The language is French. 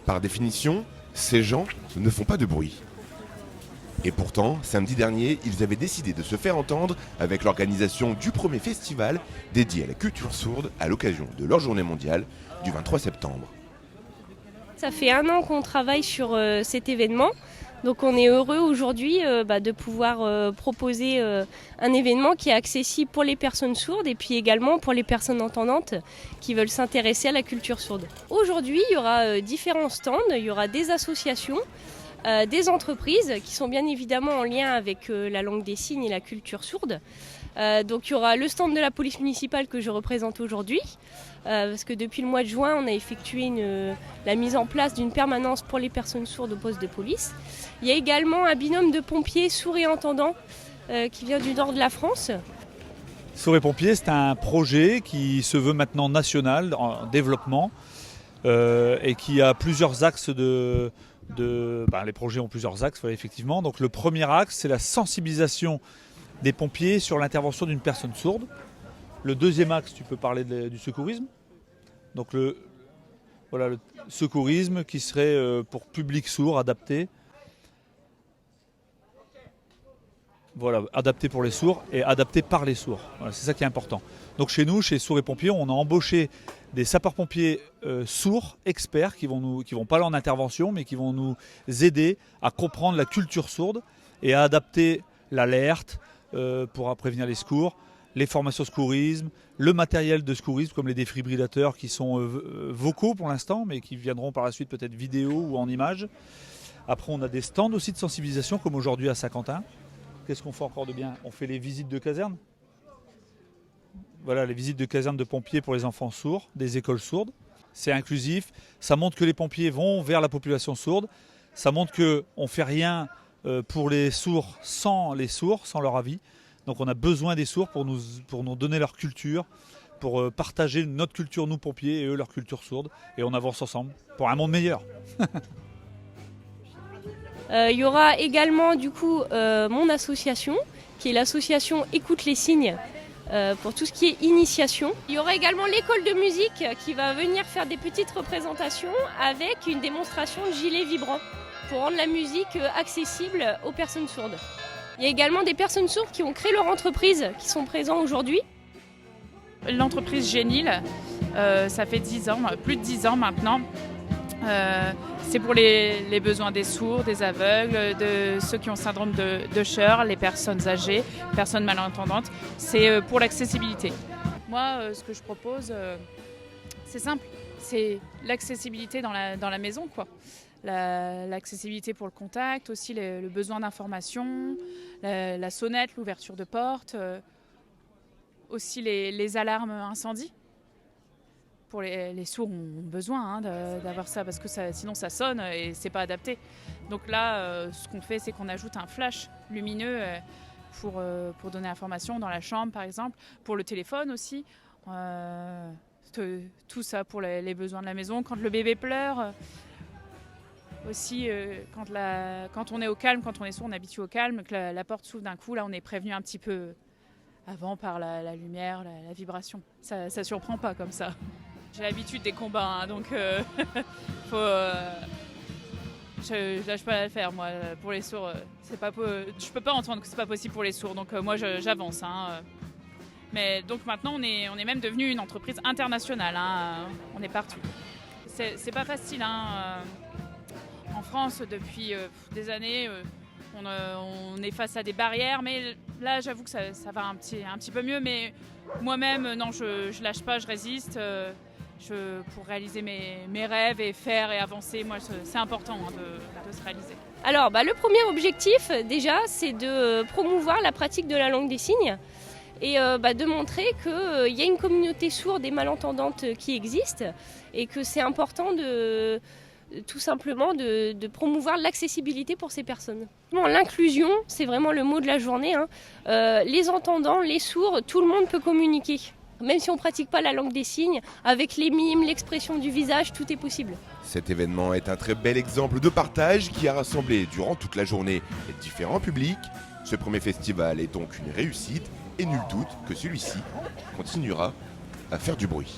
Par définition, ces gens ne font pas de bruit. Et pourtant, samedi dernier, ils avaient décidé de se faire entendre avec l'organisation du premier festival dédié à la culture sourde à l'occasion de leur journée mondiale du 23 septembre. Ça fait 1 an qu'on travaille sur cet événement. Donc on est heureux aujourd'hui de pouvoir proposer un événement qui est accessible pour les personnes sourdes et puis également pour les personnes entendantes qui veulent s'intéresser à la culture sourde. Aujourd'hui, il y aura différents stands, il y aura des associations, des entreprises qui sont bien évidemment en lien avec la langue des signes et la culture sourde. Donc il y aura le stand de la police municipale que je représente aujourd'hui, parce que depuis le mois de juin, on a effectué la mise en place d'une permanence pour les personnes sourdes au poste de police. Il y a également un binôme de pompiers sourds et entendants qui vient du nord de la France. Sourds et pompiers, c'est un projet qui se veut maintenant national, en développement, et qui a plusieurs axes les projets ont plusieurs axes, effectivement. Donc le premier axe, c'est la sensibilisation des pompiers sur l'intervention d'une personne sourde. Le deuxième axe, tu peux parler du secourisme. Donc le secourisme qui serait pour public sourd, adapté. Voilà, adapté pour les sourds et adapté par les sourds. Voilà, c'est ça qui est important. Donc chez nous, chez Sourds et Pompiers, on a embauché des sapeurs-pompiers sourds, experts, qui vont pas aller en intervention, mais qui vont nous aider à comprendre la culture sourde et à adapter l'alerte pour prévenir les secours, les formations secourisme, le matériel de secourisme comme les défibrillateurs qui sont vocaux pour l'instant, mais qui viendront par la suite peut-être vidéo ou en images. Après, on a des stands aussi de sensibilisation comme aujourd'hui à Saint-Quentin. Qu'est-ce qu'on fait encore de bien? On fait les visites de caserne. Voilà, les visites de caserne de pompiers pour les enfants sourds, des écoles sourdes. C'est inclusif, ça montre que les pompiers vont vers la population sourde. Ça montre qu'on ne fait rien pour les sourds, sans leur avis. Donc on a besoin des sourds pour nous donner leur culture, pour partager notre culture, nous pompiers, et eux leur culture sourde. Et on avance ensemble pour un monde meilleur. Il y aura également du coup mon association, qui est l'association Écoute les signes, pour tout ce qui est initiation. Il y aura également l'école de musique qui va venir faire des petites représentations avec une démonstration de gilet vibrant pour rendre la musique accessible aux personnes sourdes. Il y a également des personnes sourdes qui ont créé leur entreprise, qui sont présents aujourd'hui. L'entreprise Génil, ça fait 10 ans, plus de 10 ans maintenant. C'est pour les besoins des sourds, des aveugles, de ceux qui ont syndrome de Usher, les personnes âgées, personnes malentendantes. C'est pour l'accessibilité. Moi, ce que je propose, c'est simple. C'est l'accessibilité dans la maison, quoi. L'accessibilité pour le contact, aussi le besoin d'information, la sonnette, l'ouverture de porte, aussi les alarmes incendie. Pour les sourds ont besoin d'avoir ça parce que sinon ça sonne et c'est pas adapté. Donc là, ce qu'on fait, c'est qu'on ajoute un flash lumineux pour donner information dans la chambre, par exemple, pour le téléphone aussi. Tout ça pour les besoins de la maison. Quand le bébé pleure, aussi quand on est au calme, quand on est sourd, on est habitué au calme, que la porte s'ouvre d'un coup, là on est prévenu un petit peu avant par la lumière, la vibration. Ça surprend pas comme ça. J'ai l'habitude des combats, donc je lâche pas à le faire. Moi, pour les sourds, je peux pas entendre que c'est pas possible pour les sourds, donc moi j'avance. Mais donc maintenant, on est même devenu une entreprise internationale. On est partout. C'est pas facile. En France, depuis des années, on est face à des barrières, mais là, j'avoue que ça va un petit peu mieux. Mais moi-même, non, je lâche pas, je résiste. Pour réaliser mes rêves et faire et avancer, moi c'est important de se réaliser. Alors le premier objectif déjà c'est de promouvoir la pratique de la langue des signes et de montrer qu'il y a une communauté sourde et malentendante qui existe et que c'est important tout simplement de promouvoir l'accessibilité pour ces personnes. L'inclusion, c'est vraiment le mot de la journée. Les entendants, les sourds, tout le monde peut communiquer. Même si on ne pratique pas la langue des signes, avec les mimes, l'expression du visage, tout est possible. Cet événement est un très bel exemple de partage qui a rassemblé durant toute la journée différents publics. Ce premier festival est donc une réussite et nul doute que celui-ci continuera à faire du bruit.